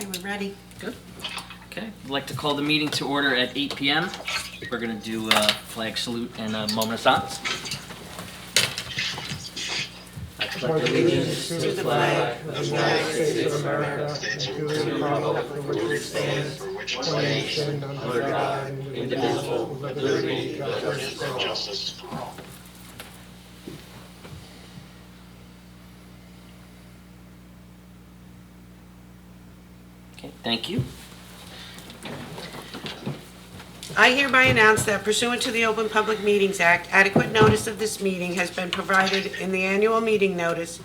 we're ready. Good. Okay, I'd like to call the meeting to order at 8 p.m. We're going to do a flag salute and a moment of silence. I pledge allegiance To the flag of the United States of America and to the republic for which it stands, one nation, under God, indivisible, with liberty and justice for all. Okay, thank you. I hereby announce that pursuant to the Open Public Meetings Act, adequate notice of this meeting has been provided in the annual meeting notice,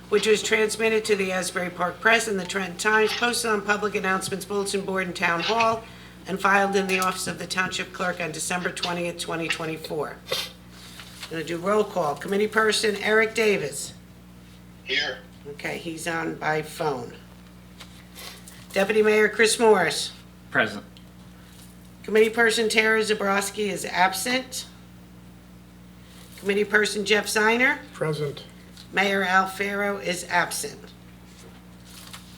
which was transmitted to the Asbury Park Press and the Trenton Times, posted on public announcements bulletin board in Town Hall, and filed in the office of the Township Clerk on December 20th, 2024. I'm going to do roll call. Committee person Eric Davis. Here. Okay, he's on by phone. Deputy Mayor Chris Morris. Present. Committee person Tara Zabrowski is absent. Committee person Jeff Ziner. Present. Mayor Al Farrow is absent.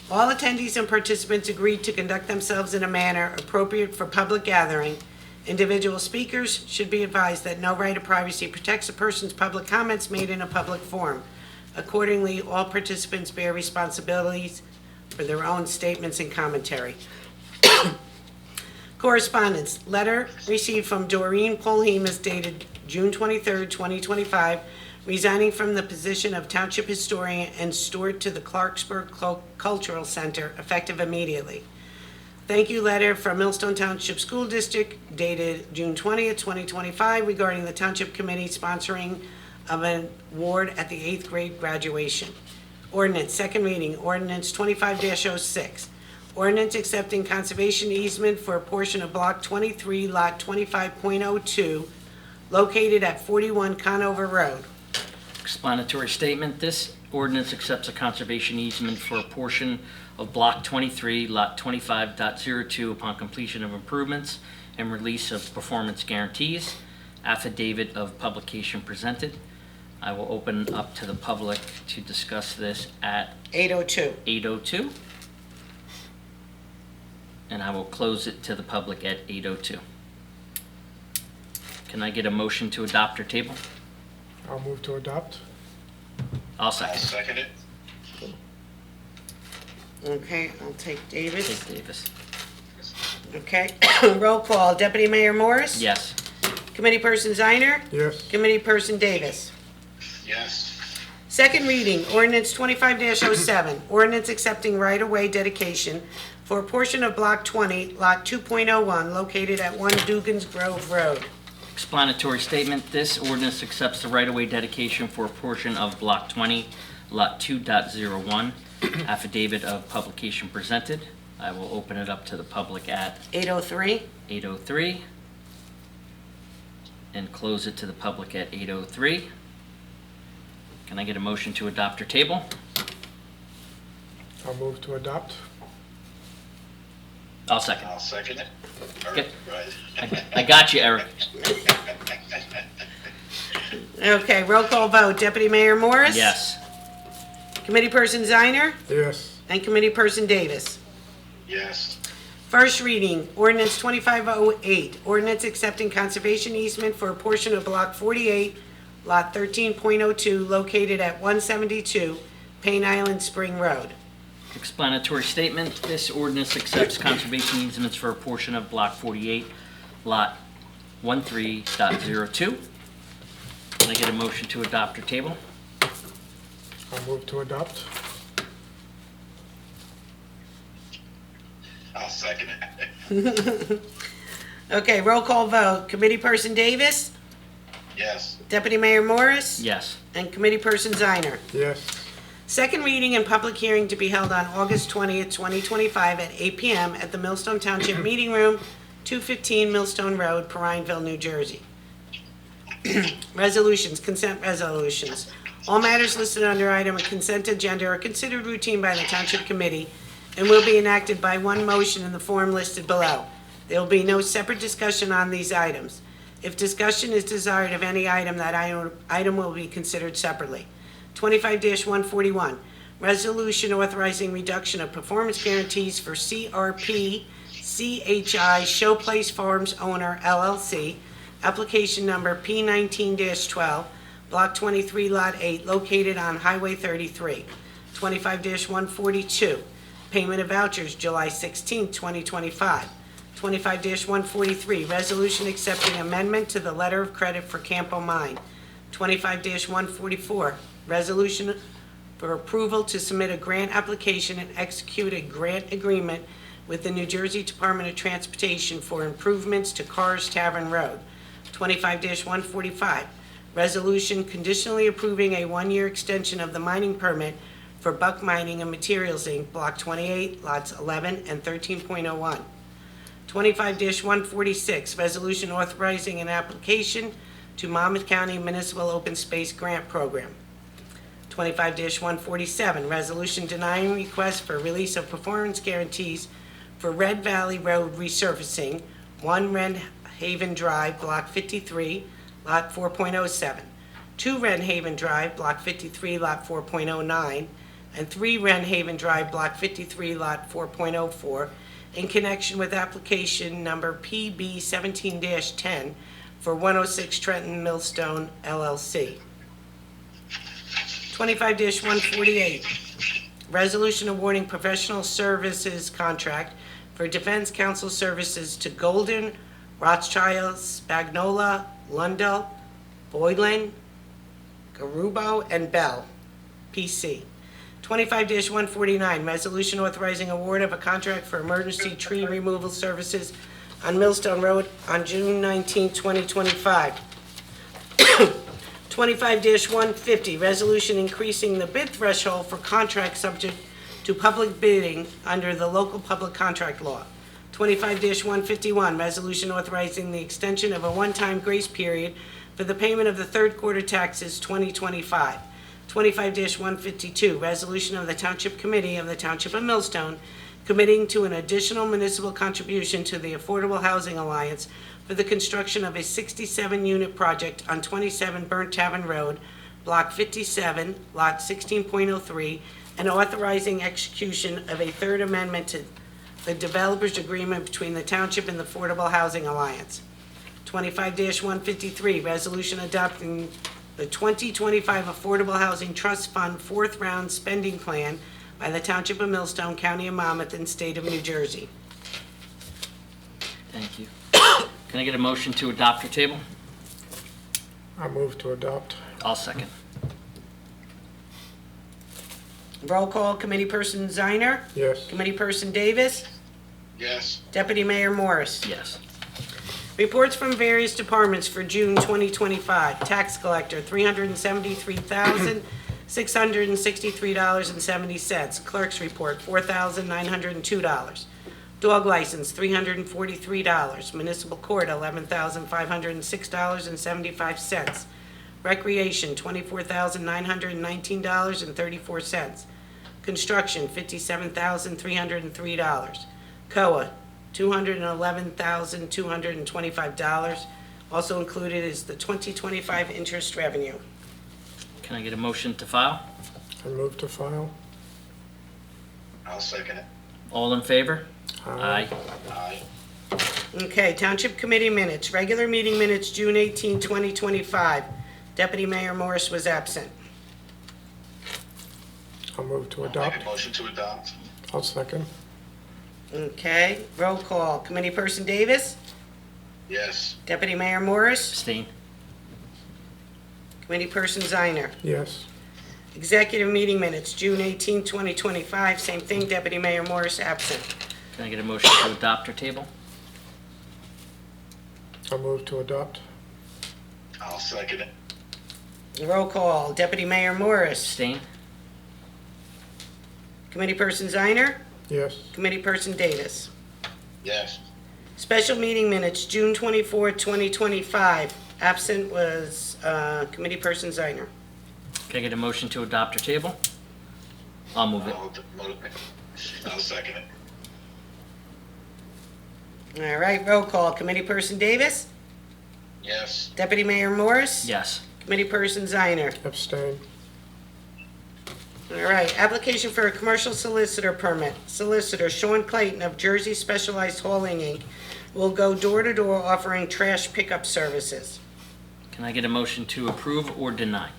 All attendees and participants agreed to conduct themselves in a manner appropriate for public gathering. Individual speakers should be advised that no right of privacy protects a person's public comments made in a public forum. Accordingly, all participants bear responsibilities for their own statements and commentary. Correspondence. Letter received from Doreen Polhemus dated June 23, 2025, resigning from the position of Township Historian and steward to the Clarksburg Cultural Center, effective immediately. Thank you letter from Millstone Township School District dated June 20th, 2025, regarding the Township Committee sponsoring of an award at the 8th grade graduation. Ordinance, second reading, Ordinance 25-06. Ordinance accepting conservation easement for a portion of Block 23, Lot 25.02, located at 41 Conover Road. Explanatory statement. This ordinance accepts a conservation easement for a portion of Block 23, Lot 25.02 upon completion of improvements and release of performance guarantees. Affidavit of publication presented. I will open up to the public to discuss this at 8:02. 8:02. And I will close it to the public at 8:02. Can I get a motion to adopt or table? I'll move to adopt. I'll I'll second. second it. Okay, I'll take Davis. Take Davis. Okay, roll call. Deputy Mayor Morris? Yes. Committee person Ziner? Yes. Committee person Davis. Yes. Second reading, Ordinance 25-07, ordinance accepting right-of-way dedication for a portion of Block 20, Lot 2.01, located at 1 Dugan's Grove Road. Explanatory statement. This ordinance accepts the right-of-way dedication for a portion of Block 20, Lot 2.01. Affidavit of publication presented. I will open it up to the public at 8:03. 8:03 and close it to the public at 8:03. Can I get a motion to adopt or table? I'll move to adopt. I'll second. I'll second it. Okay. Right. I got you, Eric. Okay, roll call vote. Deputy Mayor Morris? Yes. Committee person Ziner? Yes. And committee person Davis. Yes. First reading, Ordinance 2508, ordinance accepting conservation easement for a portion of Block 48, Lot 13.02, located at 172 Payne Island Spring Road. Explanatory statement. This ordinance accepts conservation easements for a portion of Block 48, Lot 13.02. Can I get a motion to adopt or table? I'll move to adopt. I'll second it. Okay, roll call vote. Committee person Davis? Yes. Deputy Mayor Morris? Yes. And committee person Ziner. Yes. Second reading and public hearing to be held on August 20th, 2025 at 8 p.m. at the Millstone Township Meeting Room, 215 Millstone Road, Prineville, New Jersey. Resolutions, consent resolutions. All matters listed under item of consent agenda are considered routine by the Township Committee and will be enacted by one motion in the form listed below. There will be no separate discussion on these items. If discussion is desired of any item, that item will be considered separately. 25-141, Resolution authorizing reduction of performance guarantees for CRP CHI Showplace Farms Owner LLC, application number P19-12, Block 23, Lot 8, located on Highway 33, 25-142. Payment of vouchers, July 16, 2025. 25-143, resolution accepting amendment to the letter of credit for Campo Mine. 25-144, resolution for approval to submit a grant application and execute a grant agreement with the New Jersey Department of Transportation for improvements to Cars Tavern Road. 25-145, resolution conditionally approving a one-year extension of the mining permit for Buck Mining and Materials, Inc., Block 28, Lots 11 and 13.01. 25-146, resolution authorizing an application to Monmouth County Municipal Open Space Grant Program. 25-147, resolution denying request for release of performance guarantees for Red Valley Road resurfacing, 1 Red Haven Drive, Block 53, Lot 4.07, 2 Red Haven Drive, Block 53, Lot 4.09, and 3 Red Haven Drive, Block 53, Lot 4.04, in connection with application number PB 17-10 for 106 Trenton Millstone LLC. 25-148, resolution awarding professional services contract for Defense Council services to Golden, Rothschild, Spagnola, Lundell, Boylan, Garubo, and Bell, PC. 25-149, resolution authorizing award of a contract for emergency tree removal services on Millstone Road on June 19, 2025. 25-150, resolution increasing the bid threshold for contracts subject to public bidding under the local public contract law. 25-151, resolution authorizing the extension of a one-time grace period for the payment of the third quarter taxes 2025. 25-152, resolution of the Township Committee of the Township of Millstone committing to an additional municipal contribution to the Affordable Housing Alliance for the construction of a 67-unit project on 27 Burnt Tavern Road, Block 57, Lot 16.03, and authorizing execution of a third amendment to the developer's agreement between the Township and the Affordable Housing Alliance. 25-153, resolution adopting the 2025 Affordable Housing Trust Fund fourth round spending plan by the Township of Millstone, County of Monmouth, and State of New Jersey. Thank you. Can I get a motion to adopt your table? I move to adopt. I'll second. Roll call, Committee Person Ziner, Yes. Committee Person Davis, Yes. Deputy Mayor Morris. Yes. Reports from various departments for June 2025. Tax collector, $373,663.70. Clerk's report, $4,902. Dog license, $343. Municipal court, $11,506.75. Recreation, $24,919.34. Construction, $57,303. COA, $211,225. Also included is the 2025 interest revenue. Can I get a motion to file? I move to file. I'll second it. All in favor? Aye. Aye. Okay, Township Committee minutes. Regular meeting minutes, June 18, 2025. Deputy Mayor Morris was absent. I'll move to I'll make adopt. a motion to adopt. I'll second. Okay, roll call. Committee Person Davis, Yes. Deputy Mayor Morris, Abstain. Committee Person Ziner. Yes. Executive meeting minutes, June 18, 2025. Same thing, Deputy Mayor Morris absent. Can I get a motion to adopt your table? I'll move to adopt. I'll second it. Roll call. Deputy Mayor Morris, Abstain. Committee Person Ziner, Yes. Committee Person Davis. Yes. Special meeting minutes, June 24, 2025. Absent was Committee Person Ziner. Can I get a motion to adopt your table? I'll move it. I'll second it. All right, roll call. Committee Person Davis, Yes. Deputy Mayor Morris, Yes. Committee Person Ziner. Abstain. All right, application for a commercial solicitor permit. Solicitor Sean Clayton of Jersey Specialized Hauling, Inc. will go door to door offering trash pickup services. Can I get a motion to approve or deny?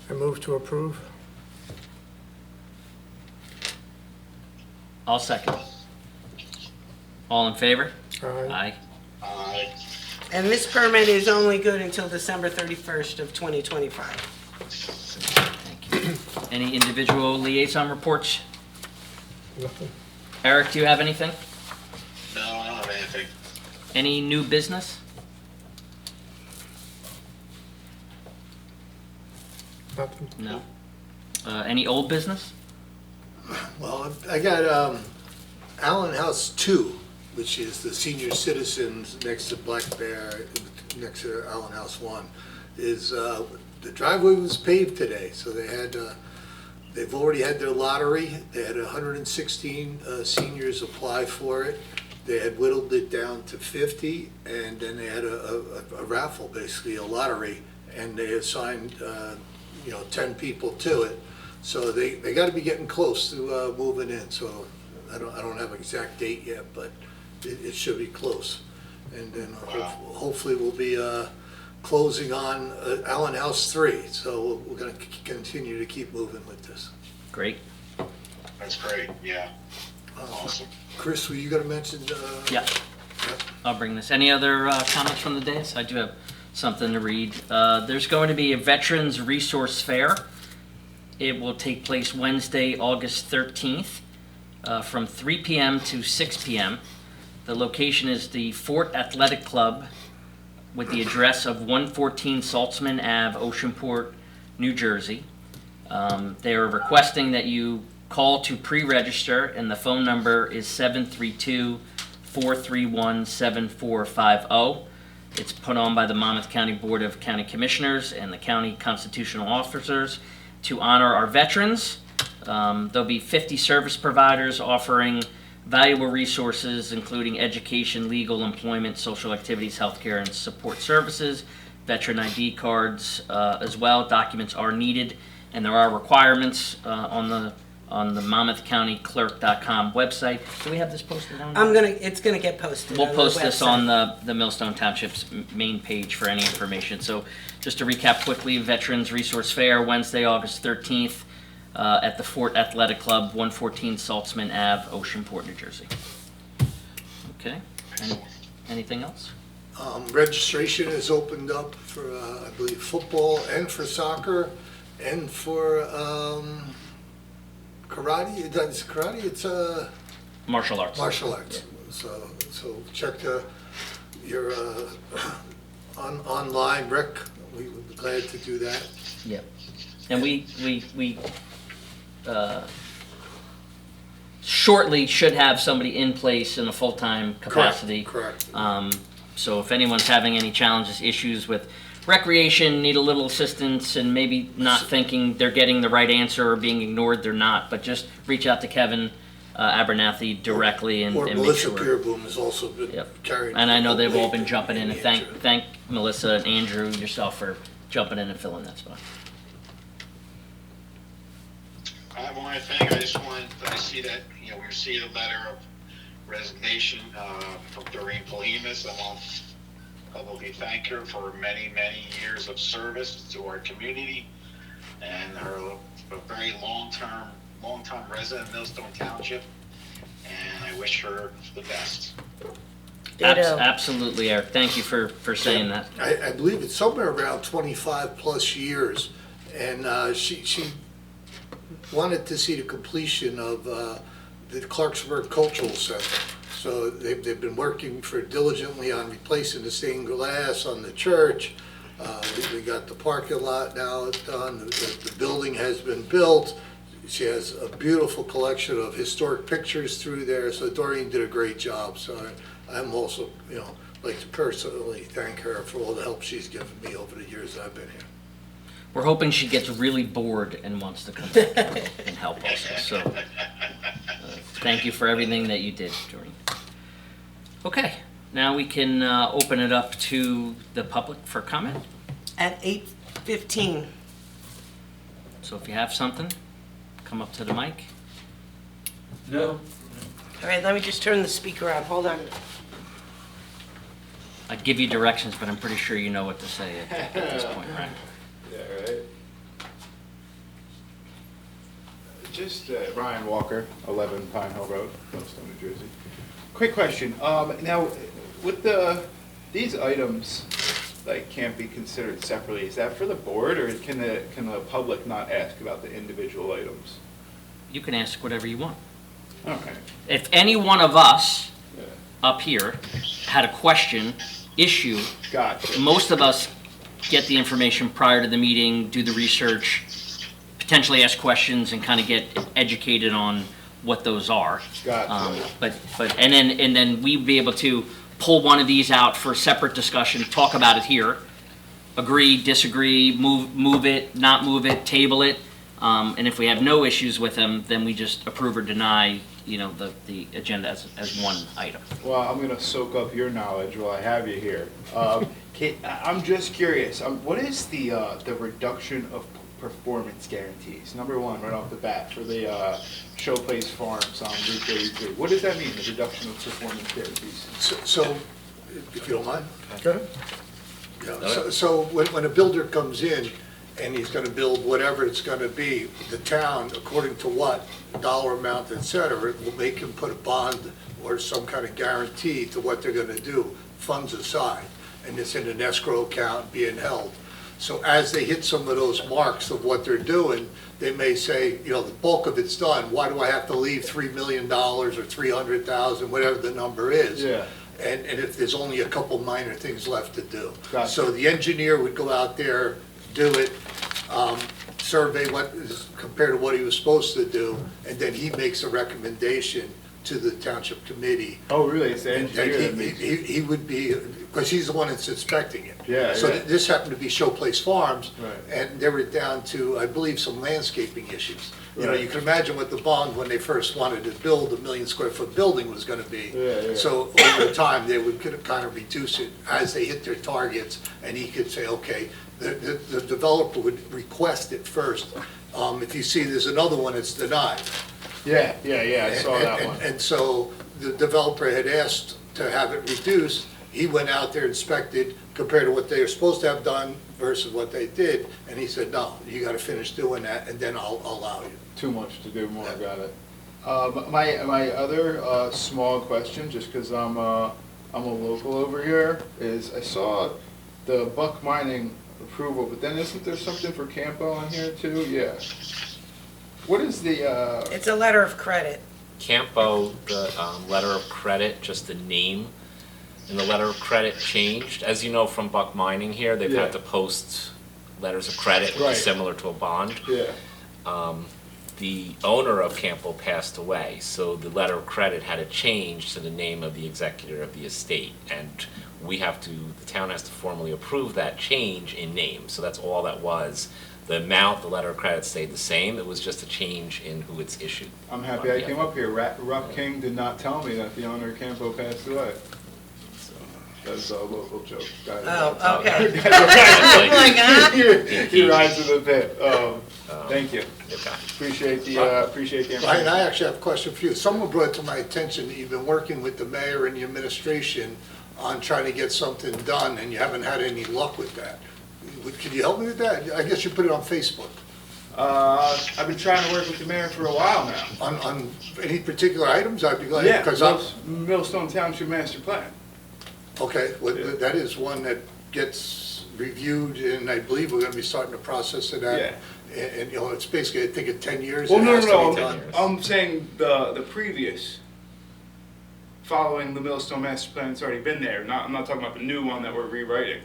I move to approve. I'll second. All in favor? Aye. Aye. And this permit is only good until December 31st of 2025. Thank you. Any individual liaison reports? Nothing. Eric, do you have anything? No, I don't have anything. Any new business? Nothing. No. Any old business? Well, I got Allen House 2, which is the senior citizens next to Black Bear, next to Allen House 1, is the driveway was paved today, so they've already had their lottery. They had 116 seniors apply for it. They had whittled it down to 50, and then they had a raffle, basically a lottery, and they assigned 10 people to it. So they got to be getting close to moving in. So I don't have an exact date yet, but it should be close. And then hopefully we'll be closing on Allen House 3. So we're going to continue to keep moving with this. Great. That's great, yeah. Awesome. Chris, were you going to mention? Yeah. I'll bring this. Any other comments from the dais? I do have something to read. There's going to be a Veterans Resource Fair. It will take place Wednesday, August 13th, from 3 p.m. to 6 p.m. The location is the Fort Athletic Club with the address of 114 Saltzman Ave, Oceanport, New Jersey. They are requesting that you call to pre-register, and the phone number is 732-431-7450. It's put on by the Monmouth County Board of County Commissioners and the county constitutional officers to honor our veterans. There'll be 50 service providers offering valuable resources, including education, legal, employment, social activities, healthcare, and support services, veteran ID cards as well. Documents are needed, and there are requirements on the monmouthcountyclerk.com website. Do we have this posted on there? It's gonna get posted. We'll on post this website. on the Millstone Township's main page for any information. So just to recap quickly, Veterans Resource Fair, Wednesday, August 13th, at the Fort Athletic Club, 114 Saltzman Ave, Oceanport, New Jersey. Okay. Anything else? Registration is opened up for, I believe, football and for soccer and for karate. It's karate. It's Martial arts. martial arts. So check your online rec. We would be glad to do that. Yep. And we shortly should have somebody in place in a full-time capacity. Correct. So if anyone's having any challenges, issues with recreation, need a little assistance, and maybe not thinking they're getting the right answer or being ignored, they're not. But just reach out to Kevin Abernathy directly and make Melissa sure. Peerboom has also been Yep. carrying. And I know they've all been the jumping in, and answer. thank Melissa and Andrew and yourself for jumping in and filling that spot. I have one thing, I see that, we received a letter of resignation from Doreen Polimas. I want to publicly thank her for many, many years of service to our community, and her a very long-time resident of Millstone Township, and I wish her the best. Ditto. Absolutely, Eric. Thank you for saying that. I believe it's somewhere around 25 plus years, and she wanted to see the completion of the Clarksburg Cultural Center. So they've been working diligently on replacing the stained glass on the church. We got the parking lot now done. The building has been built. She has a beautiful collection of historic pictures through there. So Doreen did a great job. So I'm also, like to personally thank her for all the help she's given me over the years I've been here. We're hoping she gets really bored and wants to come back and help also. So thank you for everything that you did, Doreen. Okay, now we can open it up to the public for comment. At 8:15. So if you have something, come up to the mic. No. All right, let me just turn the speaker on. Hold on. I'd give you directions, but I'm pretty sure you know what to say at this point, right? Yeah, right. Just Ryan Walker, 11 Pine Hill Road, Millstone, New Jersey. Quick question. Now, with these items, like, can't be considered separately, is that for the board, or can the public not ask about the individual items? You can ask whatever you want. All right. If any one of us Yeah. up here had a question, issue, Gotcha. most of us get the information prior to the meeting, do the research, potentially ask questions, and kind of get educated on what those are. Gotcha. And then we'd be able to pull one of these out for separate discussion, talk about it here, agree, disagree, move it, not move it, table it. And if we have no issues with them, then we just approve or deny, the agenda as one item. Well, I'm going to soak up your knowledge while I have you here. I'm just curious, what is the reduction of performance guarantees? Number one, right off the bat, for the Showplace Farms on Route 33. What does that mean, the reduction of performance guarantees? So, if you don't mind? Go ahead. Yeah, so when a builder comes in and he's gonna build whatever it's gonna be, the town, according to what, dollar amount, et cetera, will make him put a bond or some kind of guarantee to what they're gonna do, funds aside, and it's in an escrow account being held. So as they hit some of those marks of what they're doing, they may say, the bulk of it's done, why do I have to leave $3 million or 300,000, whatever the number is? Yeah. And if there's only a couple minor things left to do. Gotcha. So the engineer would go out there, do it, survey what is compared to what he was supposed to do, and then he makes a recommendation to the township committee. Oh, really? It's the And engineer that makes it? he would be, because he's the one that's inspecting it. Yeah, So yeah. this happened to be Showplace Farms, Right. and they were down to, I believe, some landscaping issues. Right. You can imagine what the bond, when they first wanted to build a 1 million square foot building, was gonna be. Yeah, yeah. So over time, they would kind of reduce it as they hit their targets, and he could say, okay, the developer would request it first. If you see there's another one, it's denied. Yeah, I saw that one. And so the developer had asked to have it reduced. He went out there, inspected, compared to what they were supposed to have done versus what they did, and he said, no, you gotta finish doing that, and then I'll allow you. Too much to do more, got it. My other small question, just because I'm a local over here, is I saw the Buck Mining approval, but then isn't there something for Campo on here too? Yeah. What is the, It's a letter of credit. Campo, the letter of credit, just the name, and the letter of credit changed. As you know from Buck Mining here, they've Yeah. had to post letters of credit, which Right. is similar to a bond. yeah, The owner of Campo passed away, so the letter of credit had to change to the name of the executor of the estate. And the town has to formally approve that change in name, so that's all that was. The amount, the letter of credit stayed the same, it was just a change in who it's issued. I'm happy I came up here. Rough King did not tell me that the owner of Campo passed away. So, that's a local joke. Got it. Oh, okay. Like, Like, huh? He rides to the pit. Thank you. okay. Appreciate the Ryan, information. I actually have a question for you. Someone brought to my attention that you've been working with the mayor and the administration on trying to get something done, and you haven't had any luck with that. Could you help me with that? I guess you put it on Facebook. I've been trying to work with the mayor for a while now. On any particular items, I'd be glad. Yeah, Because Millstone Township Master Plan. okay, well, Yeah. that is one that gets reviewed, and I believe we're gonna be starting the process of that. Yeah. And, it's basically, I think, in 10 years. Well, it no, has to no, be no, done. I'm saying the previous, following the Millstone Master Plan, it's already been there. I'm not talking about the new one that we're rewriting.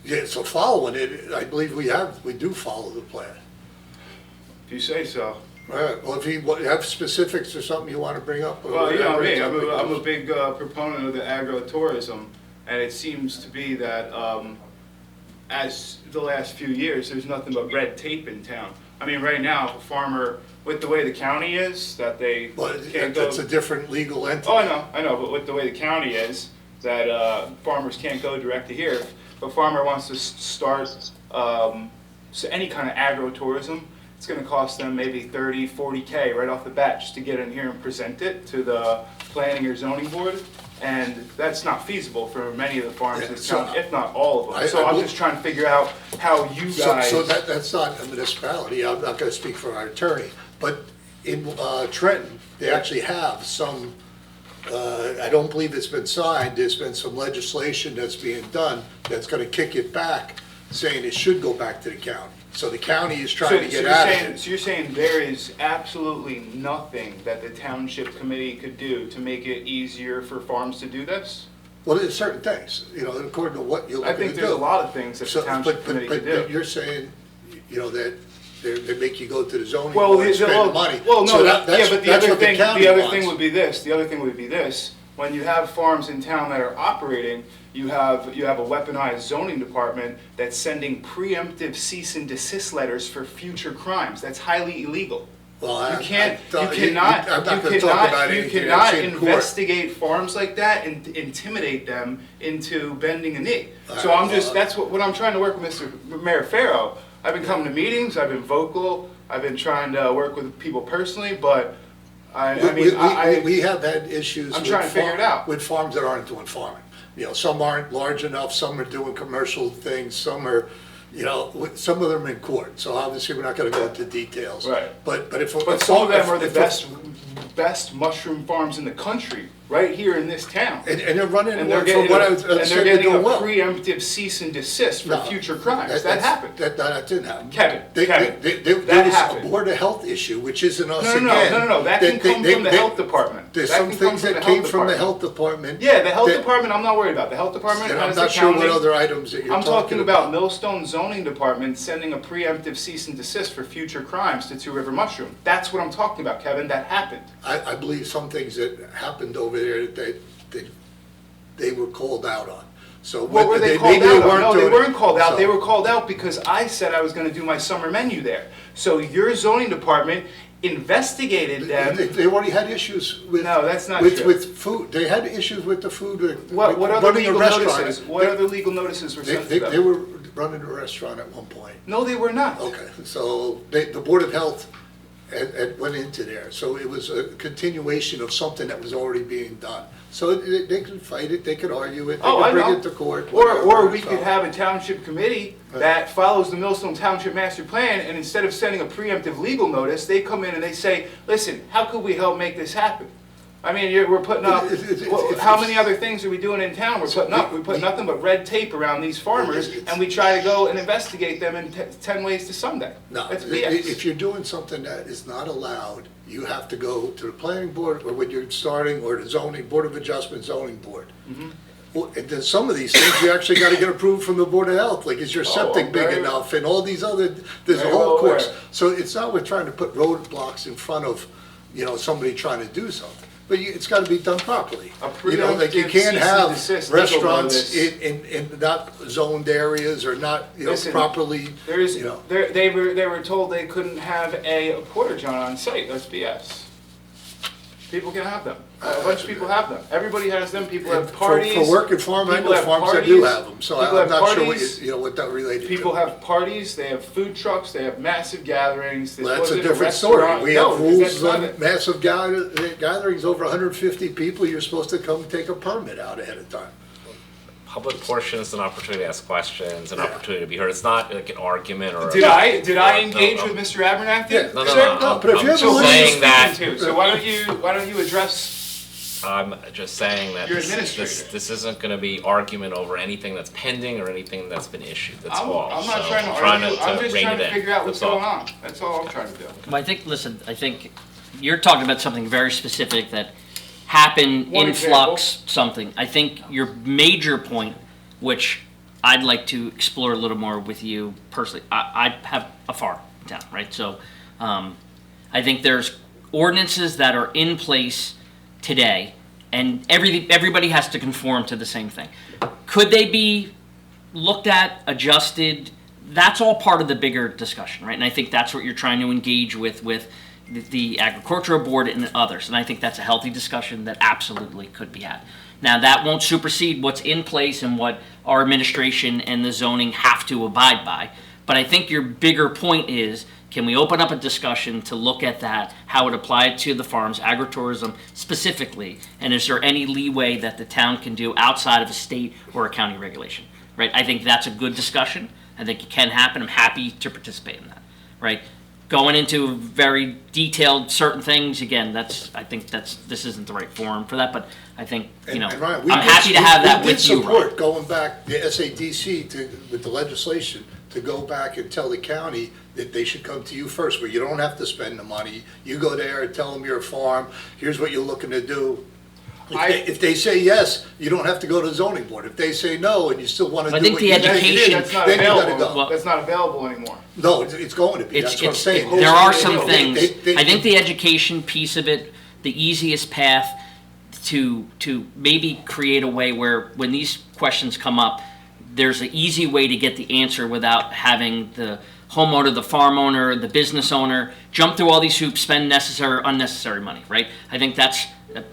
Yeah, so following it, I believe we do follow the plan. If you say so. All right, well, if you have specifics or something you want to bring up. or Well, you know me, whatever, I'm a big proponent of the agro-tourism, and it seems to be that as the last few years, there's nothing but red tape in town. I mean, right now, if a farmer, with the way the county is, that they But can't go. that's a different legal entity. Oh, I know, but with the way the county is, that farmers can't go direct to here. If a farmer wants to start any kind of agro-tourism, it's gonna cost them maybe 30, 40K right off the bat just to get in here and present it to the planning or zoning board. And that's not feasible for many of the farms in this town, if not all of them. So I'm just trying to figure out how you guys. So that's not a municipality, I'm not gonna speak for our attorney, but in Trenton, they actually have some, I don't believe it's been signed, there's been some legislation that's being done that's gonna kick it back, saying it should go back to the county. So the county is trying to get out of it. So you're saying there is absolutely nothing that the township committee could do to make it easier for farms to do this? Well, there's certain things, according to what you're I looking to do. think there's a lot of things that the township committee could do. But you're saying, that they make you go to the zoning Well, board and spend the money. Well, So no, that's but the what other thing, county the other wants. thing would be this, when you have farms in town that are operating, you have a weaponized zoning department that's sending preemptive cease and desist letters for future crimes. That's highly illegal. Well, You I'm cannot not gonna talk about anything that's in court. investigate farms like that and intimidate them into bending a knee. So Alright, I'm just, well, that's what I'm trying to work with Mr. Mayor Farrow. I've been coming to meetings, I've been vocal, I've been trying to work with people personally, but We have had issues. I'm trying to figure it out. With farms that aren't doing farming. Some aren't large enough, some are doing commercial things, some are, some of them in court. So obviously, we're not gonna go into details. Right. But if. But some of them are the best mushroom farms in the country, right here in this town. And they're running, And they're from getting, what I and was they're saying, they're getting a doing well. preemptive cease and desist for No, future crimes. That happened. That didn't happen. Kevin, There that was happened. a Board of Health issue, which isn't us No, again. no. That can come from the health department. There's That some can come things from that the came health from the department. health department. Yeah, the health that- department, I'm not worried about. The health department And I'm has not the sure what county. other items that you're I'm talking talking about Millstone zoning department sending a preemptive cease and desist for future crimes to Two River Mushroom. That's what I'm talking about, Kevin. That happened. I believe some things that happened over there that they were called out on. So What were they called maybe out on? No, they doing- weren't called out. so- They were called out because I said I was gonna do my summer menu there. So your zoning department investigated them. They already had issues with. No, that's not with, true. With food, they had issues with the food. What like other running a legal restaurant. notices? What other legal notices were sent to They them? were running a restaurant at one point. No, they were not. Okay, so the Board of Health had went into there, so it was a continuation of something that was already being done. So they could fight it, they could argue it, they Oh, I could bring know. it to court. Or whatever, we so. could have a township committee that follows the Millstone Township Master Plan, and instead of sending a preemptive legal notice, they come in and they say, listen, how could we help make this happen? I mean, we're putting up, how many other things are we doing in town? We're putting up, we put nothing but red tape around these farmers, and we try to go and investigate them in 10 ways to Sunday. No, That's BS. if you're doing something that is not allowed, you have to go to the planning board, or when you're starting, or the zoning, Board of Adjustment zoning board. Mm-hmm. Well, and then some of these things, you actually gotta get approved from the Board of Health, like, is your septic I'm big very- enough, and all these other, there's a Very whole well course. aware. So it's not we're trying to put roadblocks in front of, somebody trying to do something. But it's gotta be done properly. A Like, you preemptive can't cease and have desist legal restaurants notice. in not zoned areas, or not, Listen, properly, There's, you know. they were told they couldn't have a porta john on site. That's BS. People can have them. A bunch of people have them. Everybody has them. People have parties. For working farm, I People know have farms that do parties. have them, so People I'm have not sure parties. what that related to. People have parties. They have food trucks. They have massive gatherings. This Well, that's a wasn't different story. restaurant. We No, have because rules that's not on it. massive gatherings, over 150 people, you're supposed to come take a permit out ahead of time. Public portion is an opportunity to ask questions, an Yeah. opportunity to be heard. It's not like an argument or. Did I No, engage no. with Mr. Abernathy? Yeah. No, sir? no, No, but if you I'm have a just list- saying that, So why don't you address? I'm just saying that Your this administrator. isn't gonna be argument over anything that's pending or anything that's been issued, that's I'm all. not So trying to I'm argue. I'm just rein trying it to in. figure out what's That's all. going on. That's all I'm trying to do. Well, I think you're talking about something very specific that happened, One influx, something. I think your major point, which I'd like to explore a little more with you personally, I have a farm down, right? So I think there's ordinances that are in place today, and everybody has to conform to the same thing. Could they be looked at, adjusted? That's all part of the bigger discussion, right? And I think that's what you're trying to engage with the agricultural board and others. And I think that's a healthy discussion that absolutely could be had. Now, that won't supersede what's in place and what our administration and the zoning have to abide by. But I think your bigger point is, Can we open up a discussion to look at that, how it applied to the farms, agritourism specifically, and is there any leeway that the town can do outside of a state or a county regulation, right? I think that's a good discussion. I think it can happen. I'm happy to participate in that, right? Going into very detailed certain things, again, this isn't the right forum for that, but I think, And Ryan, I'm happy to have that with you, We did support Ryan. going back, the SADC with the legislation, to go back and tell the county that they should come to you first, where you don't have to spend the money. You go there and tell them you're a farm, here's what you're looking to do. If they say yes, you don't have to go to the zoning board. If they say no and you still want to I do think what the you think it education- is, That's not then you gotta available. go. That's not available anymore. No, it's going to be, that's what I'm saying. There are some They- things, they- I think the education piece of it, the easiest path to maybe create a way where when these questions come up, there's an easy way to get the answer without having the homeowner, the farm owner, the business owner jump through all these hoops, spend necessary or unnecessary money, right? I think that's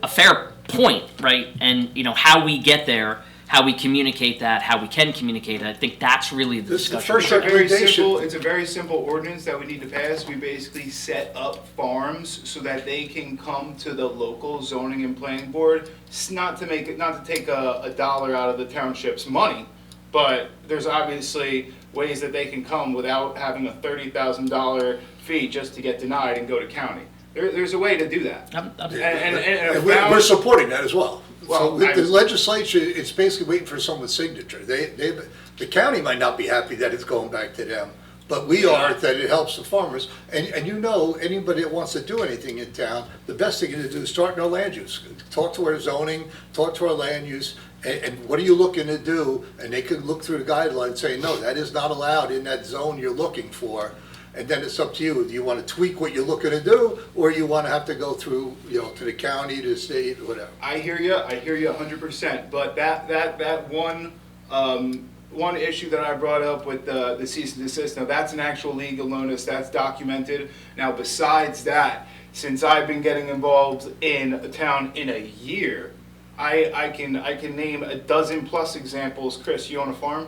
a fair point, right? And, how we get there, how we communicate that, how we can communicate it, I think that's really the This is the discussion. first It's a very recommendation. simple, it's a very simple ordinance that we need to pass. We basically set up farms so that they can come to the local zoning and planning board. It's not to take a dollar out of the township's money, but there's obviously ways that they can come without having a $30,000 fee just to get denied and go to county. There's a way to do that. I'm- And we're supporting that as well. So Well, with the legislature, it's basically waiting for someone's signature. The county might not be happy that it's going back to them, but we are, that it helps the farmers. And anybody that wants to do anything in town, the best thing to do is start in our land use. Talk to our zoning, talk to our land use, and what are you looking to do? And they could look through the guidelines, say, no, that is not allowed in that zone you're looking for. And then it's up to you. Do you want to tweak what you're looking to do, or you want to have to go through, to the county, to the state, or whatever? I hear you 100%, but that one issue that I brought up with the cease and desist, now that's an actual legal notice, that's documented. Now besides that, since I've been getting involved in a town in a year, I can name a dozen plus examples. Chris, you own a farm?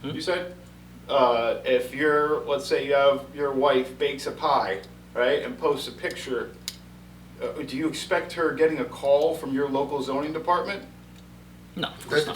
You said? If let's say you have your wife bakes a pie, right, and posts a picture, do you expect her getting a call from your local zoning department? No. That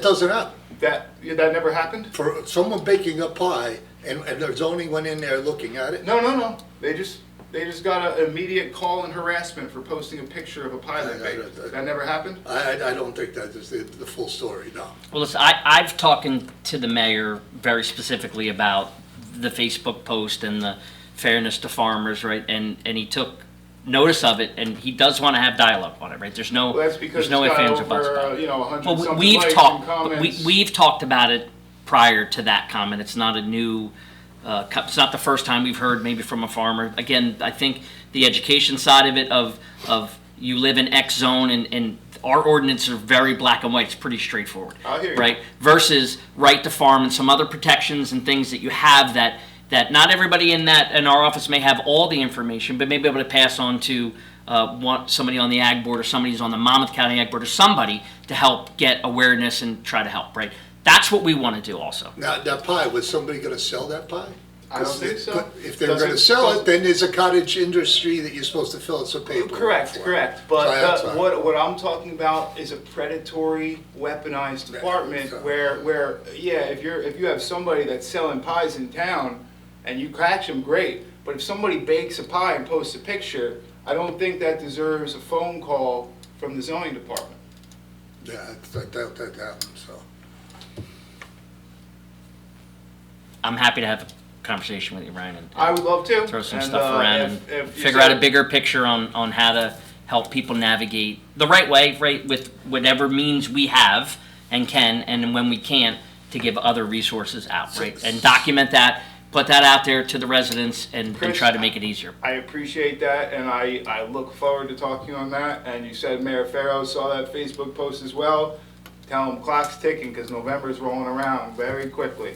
doesn't happen. That never happened? For someone baking a pie, and their zoning went in there looking at it, No. They just got an immediate call and harassment for posting a picture of a pie they baked. That never happened? I don't think that is the full story, no. Well, listen, I've talked to the mayor very specifically about the Facebook post and the fairness to farmers, right? And he took notice of it, and he does want to have dialogue on it, right? There's no, Well, that's because there's no it's ifs, got ands, or buts over, about it. 100 Well, something we've likes and talked, comments. we've talked about it prior to that comment. It's not a new, it's not the first time we've heard maybe from a farmer. Again, I think the education side of it, of you live in X zone, and our ordinances are very black and white. It's pretty straightforward, I hear you. right? Versus right to farm and some other protections and things that you have that not everybody in our office may have all the information, but may be able to pass on to somebody on the ag board, or somebody who's on the Monmouth County Ag Board, or somebody to help get awareness and try to help, right? That's what we want to do also. Now, that pie, was somebody gonna sell that pie? I don't think so. But if they're gonna sell it, then there's a cottage industry that you're supposed to fill out some paperwork Correct. for. But So that's what I'm talking about is a predatory, weaponized department so- where if you have somebody that's selling pies in town and you catch them, great. But if somebody bakes a pie and posts a picture, I don't think that deserves a phone call from the zoning department. Yeah, I doubt that happens, so. I'm happy to have a conversation with you, Ryan, and I would love to. throw some And, stuff around and if you figure out said- a bigger picture on how to help people navigate the right way, right, with whatever means we have and can, and when we can't, to give other resources out, right? And document that, put that out there to the residents, and Chris, try to make it easier. I appreciate that, and I look forward to talking on that. And you said Mayor Farrow saw that Facebook post as well. Tell him clock's ticking, because November's rolling around very quickly.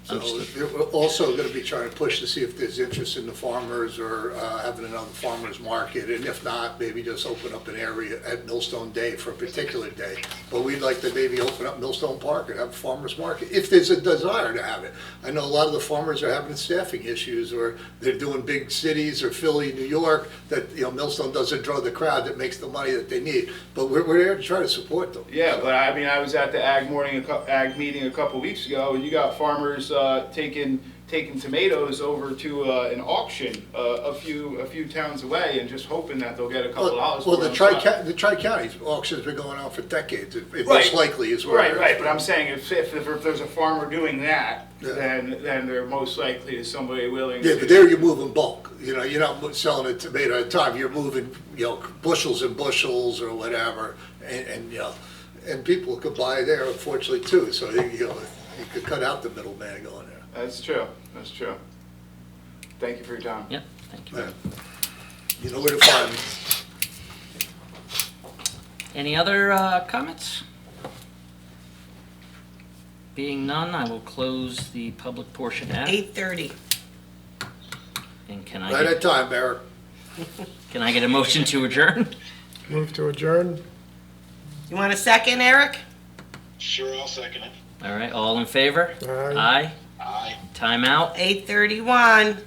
So Understood. we're also gonna be trying to push to see if there's interest in the farmers or having another farmer's market. And if not, maybe just open up an area at Millstone Day for a particular day. But we'd like to maybe open up Millstone Park and have a farmer's market, if there's a desire to have it. I know a lot of the farmers are having staffing issues, or they're doing big cities or Philly, New York, that, you know, Millstone doesn't draw the crowd that makes the money that they need. But we're there to try to support them. Yeah, but I mean, I was at the ag meeting a couple weeks ago, and you got farmers taking tomatoes over to an auction a few towns away, and just hoping that they'll get a couple dollars. Well, for the them. Tri-County auction's been going on for decades. It Right. most likely is where. Right, but I'm saying if there's a farmer doing that, Yeah. then they're most likely is somebody willing Yeah, to. but there you're moving bulk, you know, you're not selling a tomato at a time, you're moving, you know, bushels and bushels or whatever, and, you know, and people could buy there unfortunately too, so, you know, you could cut out the middleman going there. That's true, that's true. Thank you for your time. Yep, thank you. Yeah. You know where to find me. Any other comments? Being none, I will close the public portion at, 8:30. and Right at time, Eric. can I get a motion to adjourn? Move to adjourn? You want a second, Eric? Sure, I'll second it. All right, all in favor? Aye. Aye. Aye. Time out. 8:31.